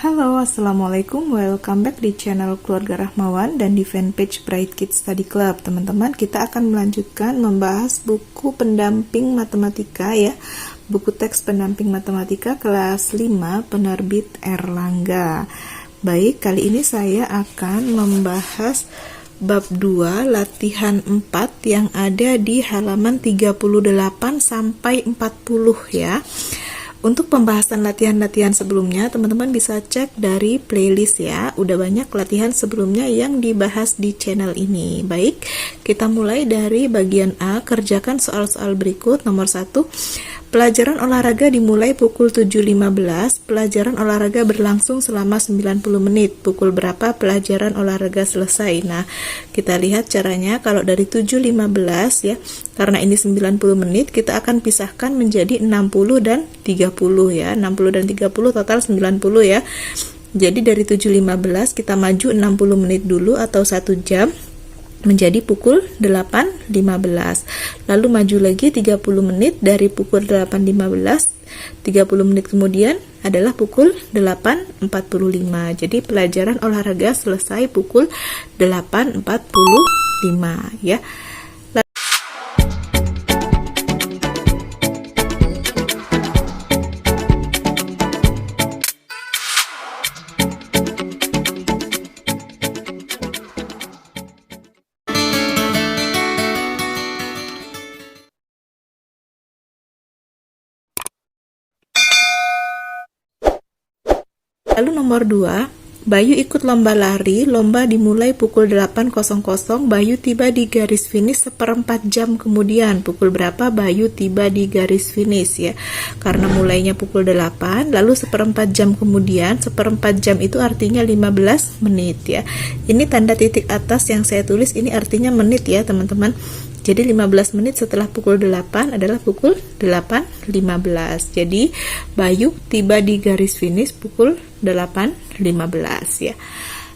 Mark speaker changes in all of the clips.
Speaker 1: Halo, Assalamualaikum. Welcome back di channel Keluarga Rahmawan dan di fanpage Bright Kids Study Club. Teman-teman, kita akan melanjutkan membahas buku pendamping matematika ya. Buku teks pendamping matematika kelas 5 penerbit Erlangga. Baik, kali ini saya akan membahas bab 2 latihan 4 yang ada di halaman 38 sampai 40 ya. Untuk pembahasan latihan-latihan sebelumnya, teman-teman bisa cek dari playlist ya. Udah banyak latihan sebelumnya yang dibahas di channel ini. Baik, kita mulai dari bagian A. Kerjakan soal-soal berikut. Nomor 1, pelajaran olahraga dimulai pukul 7.15. Pelajaran olahraga berlangsung selama 90 menit. Pukul berapa pelajaran olahraga selesai? Nah, kita lihat caranya. Kalau dari 7.15 ya, karena ini 90 menit, kita akan pisahkan menjadi 60 dan 30 ya. 60 dan 30 total 90 ya. Jadi dari 7.15 kita maju 60 menit dulu atau 1 jam menjadi pukul 8.15. Lalu maju lagi 30 menit dari pukul 8.15. 30 menit kemudian adalah pukul 8.45. Jadi pelajaran olahraga selesai pukul 8.45 ya. Lalu nomor 2, Bayu ikut lomba lari. Lomba dimulai pukul 8.00. Bayu tiba di garis finish seperempat jam kemudian. Pukul berapa Bayu tiba di garis finish ya? Karena mulainya pukul 8, lalu seperempat jam kemudian. Seperempat jam itu artinya 15 menit ya. Ini tanda titik atas yang saya tulis ini artinya menit ya teman-teman. Jadi 15 menit setelah pukul 8 adalah pukul 8.15. Jadi Bayu tiba di garis finish pukul 8.15 ya.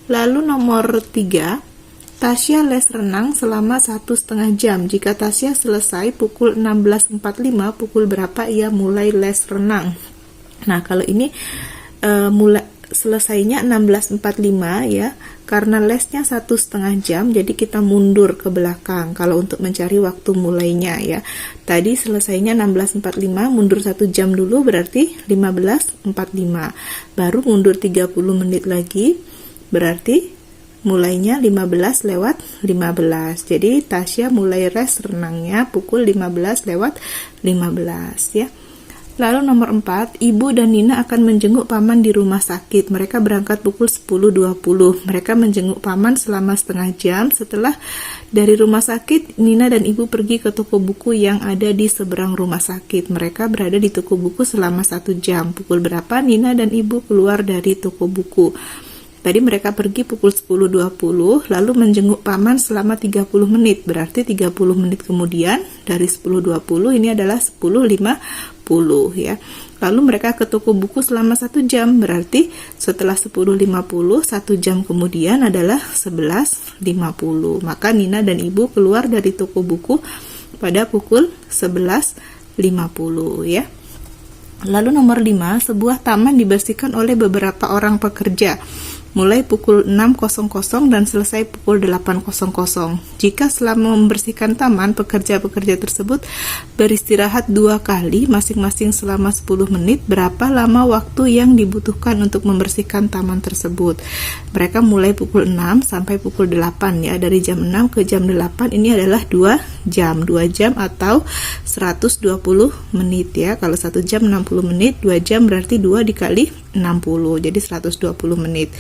Speaker 1: Lalu nomor 3, Tasya les renang selama 1,5 jam. Jika Tasya selesai pukul 16.45, pukul berapa ia mulai les renang? Nah, kalau ini mulai selesainya 16.45 ya. Karena lesnya 1,5 jam, jadi kita mundur ke belakang kalau untuk mencari waktu mulainya ya. Tadi selesainya 16.45, mundur 1 jam dulu berarti 15.45. Baru mundur 30 menit lagi, berarti mulainya 15:15. Jadi Tasya mulai les renangnya pukul 15:15 ya. Lalu nomor 4, Ibu dan Nina akan menjenguk paman di rumah sakit. Mereka berangkat pukul 10.20. Mereka menjenguk paman selama setengah jam. Setelah dari rumah sakit, Nina dan Ibu pergi ke toko buku yang ada di seberang rumah sakit. Mereka berada di toko buku selama 1 jam. Pukul berapa Nina dan Ibu keluar dari toko buku? Tadi mereka pergi pukul 10.20, lalu menjenguk paman selama 30 menit. Berarti 30 menit kemudian dari 10.20 ini adalah 10.50 ya. Lalu mereka ke toko buku selama 1 jam. Berarti setelah 10.50, 1 jam kemudian adalah 11.50. Maka Nina dan Ibu keluar dari toko buku pada pukul 11.50 ya. Lalu nomor 5, sebuah taman dibersihkan oleh beberapa orang pekerja. Mulai pukul 6.00 dan selesai pukul 8.00. Jika selama membersihkan taman, pekerja-pekerja tersebut beristirahat 2 kali, masing-masing selama 10 menit, berapa lama waktu yang dibutuhkan untuk membersihkan taman tersebut? Mereka mulai pukul 6 sampai pukul 8 ya. Dari jam 6 ke jam 8 ini adalah 2 jam. 2 jam atau 120 menit ya. Kalau 1 jam 60 menit, 2 jam berarti 2 dikali 60, jadi 120 menit.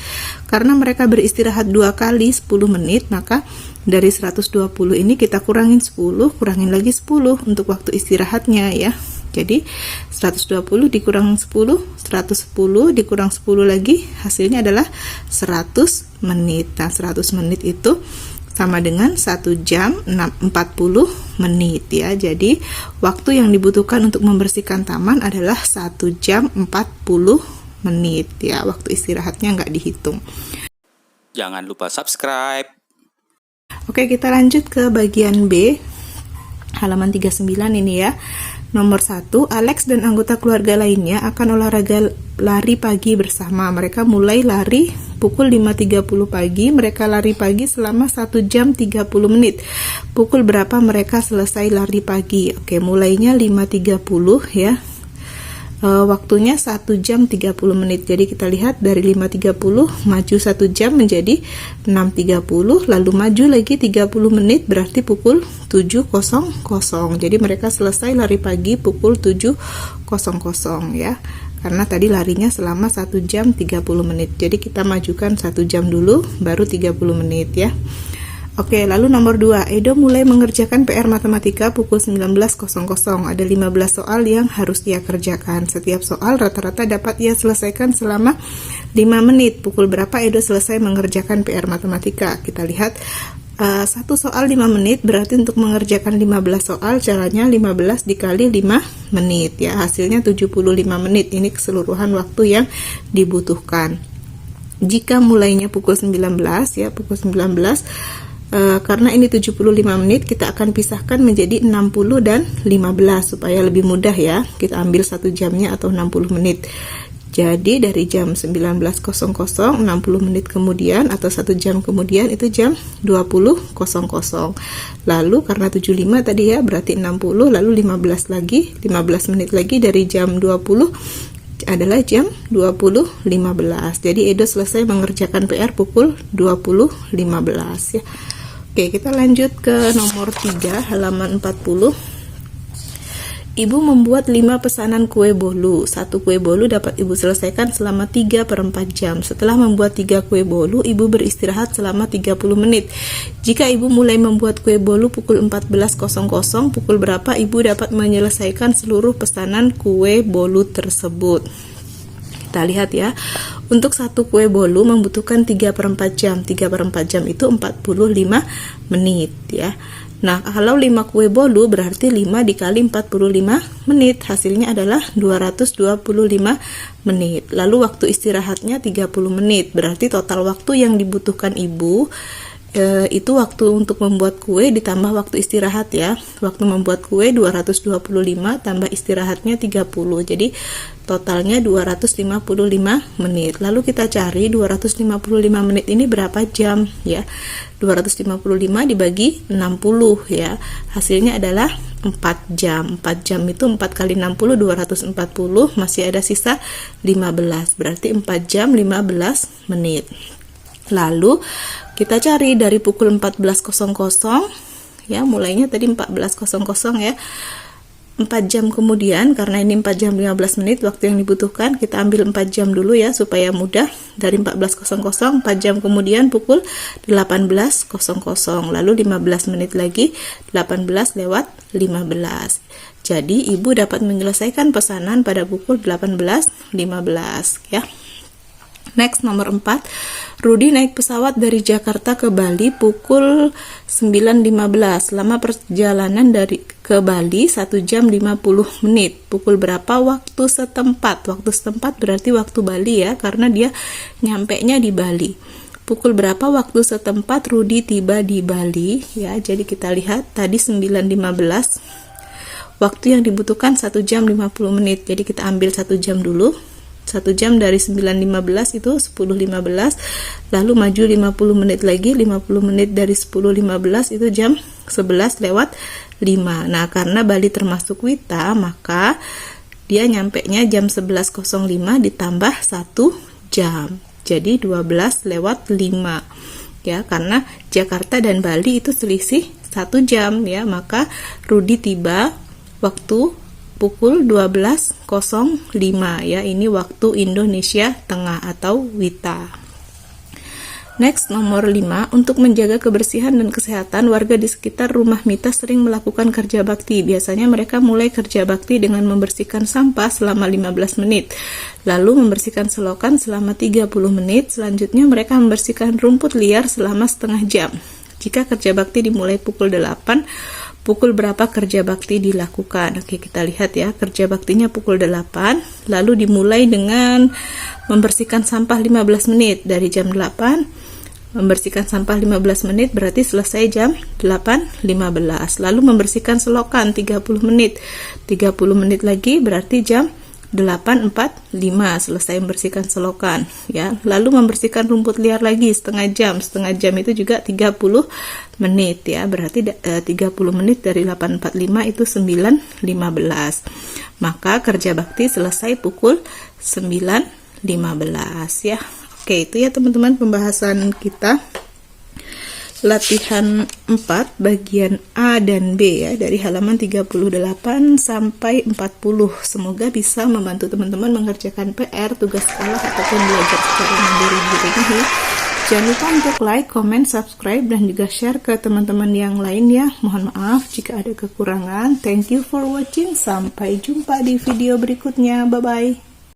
Speaker 1: Karena mereka beristirahat 2 kali 10 menit, maka dari 120 ini kita kurangin 10, kurangin lagi 10 untuk waktu istirahatnya ya. Jadi 120 dikurang 10, 110 dikurang 10 lagi, hasilnya adalah 100 menit. Nah, 100 menit itu sama dengan 1 jam 40 menit ya. Jadi waktu yang dibutuhkan untuk membersihkan taman adalah 1 jam 40 menit ya. Waktu istirahatnya nggak dihitung.
Speaker 2: Jangan lupa subscribe.
Speaker 1: Oke, kita lanjut ke bagian B, halaman 39 ini ya. Nomor 1, Alex dan anggota keluarga lainnya akan olahraga lari pagi bersama. Mereka mulai lari pukul 5.30 pagi. Mereka lari pagi selama 1 jam 30 menit. Pukul berapa mereka selesai lari pagi? Oke, mulainya 5.30 ya. Waktunya 1 jam 30 menit. Jadi kita lihat dari 5.30 maju 1 jam menjadi 6.30, lalu maju lagi 30 menit berarti pukul 7.00. Jadi mereka selesai lari pagi pukul 7.00 ya. Karena tadi larinya selama 1 jam 30 menit. Jadi kita majukan 1 jam dulu baru 30 menit ya. Oke, lalu nomor 2, Edo mulai mengerjakan PR matematika pukul 19.00. Ada 15 soal yang harus ia kerjakan. Setiap soal rata-rata dapat ia selesaikan selama 5 menit. Pukul berapa Edo selesai mengerjakan PR matematika? Kita lihat, satu soal 5 menit, berarti untuk mengerjakan 15 soal caranya 15 dikali 5 menit ya. Hasilnya 75 menit. Ini keseluruhan waktu yang dibutuhkan. Jika mulainya pukul 19 ya, pukul 19, karena ini 75 menit, kita akan pisahkan menjadi 60 dan 15 supaya lebih mudah ya. Kita ambil 1 jamnya atau 60 menit. Jadi dari jam 19.00 60 menit kemudian atau 1 jam kemudian itu jam 20.00. Lalu karena 75 tadi ya, berarti 60 lalu 15 lagi, 15 menit lagi dari jam 20 adalah jam 20.15. Jadi Edo selesai mengerjakan PR pukul 20.15 ya. Oke, kita lanjut ke nomor 3, halaman 40. Ibu membuat 5 pesanan kue bolu. 1 kue bolu dapat ibu selesaikan selama 3/4 jam. Setelah membuat 3 kue bolu, ibu beristirahat selama 30 menit. Jika ibu mulai membuat kue bolu pukul 14.00, pukul berapa ibu dapat menyelesaikan seluruh pesanan kue bolu tersebut? Kita lihat ya, untuk 1 kue bolu membutuhkan 3/4 jam. 3/4 jam itu 45 menit ya. Nah, kalau 5 kue bolu berarti 5 dikali 45 menit, hasilnya adalah 225 menit. Lalu waktu istirahatnya 30 menit, berarti total waktu yang dibutuhkan ibu itu waktu untuk membuat kue ditambah waktu istirahat ya. Waktu membuat kue 225 tambah istirahatnya 30. Jadi totalnya 255 menit. Lalu kita cari 255 menit ini berapa jam ya. 255 dibagi 60 ya. Hasilnya adalah 4 jam. 4 jam itu 4 kali 60 240, masih ada sisa 15. Berarti 4 jam 15 menit. Lalu kita cari dari pukul 14.00 ya, mulainya tadi 14.00 ya. 4 jam kemudian, karena ini 4 jam 15 menit waktu yang dibutuhkan, kita ambil 4 jam dulu ya supaya mudah. Dari 14.00 4 jam kemudian pukul 18.00, lalu 15 menit lagi 18 lewat 15. Jadi ibu dapat menyelesaikan pesanan pada pukul 18.15 ya. Next, nomor 4, Rudi naik pesawat dari Jakarta ke Bali pukul 9.15. Selama perjalanan ke Bali 1 jam 50 menit. Pukul berapa waktu setempat? Waktu setempat berarti waktu Bali ya, karena dia nyampenya di Bali. Pukul berapa waktu setempat Rudi tiba di Bali ya. Jadi kita lihat tadi 9.15. Waktu yang dibutuhkan 1 jam 50 menit. Jadi kita ambil 1 jam dulu. 1 jam dari 9.15 itu 10.15, lalu maju 50 menit lagi, 50 menit dari 10.15 itu jam 11 lewat 5. Nah, karena Bali termasuk Wita, maka dia nyampenya jam 11.05 ditambah 1 jam. Jadi 12 lewat 5. Ya, karena Jakarta dan Bali itu selisih 1 jam ya, maka Rudi tiba waktu pukul 12.05 ya, ini waktu Indonesia Tengah atau WITA. Next, nomor 5, untuk menjaga kebersihan dan kesehatan, warga di sekitar rumah Mita sering melakukan kerja bakti. Biasanya mereka mulai kerja bakti dengan membersihkan sampah selama 15 menit, lalu membersihkan selokan selama 30 menit, selanjutnya mereka membersihkan rumput liar selama setengah jam. Jika kerja bakti dimulai pukul 8, pukul berapa kerja bakti dilakukan? Oke, kita lihat ya, kerja baktinya pukul 8, lalu dimulai dengan membersihkan sampah 15 menit. Dari jam 8 Membersihkan sampah 15 menit berarti selesai jam 8.15. Lalu membersihkan selokan 30 menit. 30 menit lagi berarti jam 8.45 selesai membersihkan selokan ya. Lalu membersihkan rumput liar lagi setengah jam itu juga 30 menit ya, berarti 30 menit dari 8.45 itu 9.15. Maka kerja bakti selesai pukul 9.15 ya. Oke, itu ya teman-teman pembahasan kita latihan 4 bagian A dan B ya, dari halaman 38 sampai 40. Semoga bisa membantu teman-teman mengerjakan PR, tugas sekolah ataupun belajar secara mandiri di rumah ya. Jangan lupa untuk like, comment, subscribe dan juga share ke teman-teman yang lain ya. Mohon maaf jika ada kekurangan. Thank you for watching. Sampai jumpa di video berikutnya. Bye bye.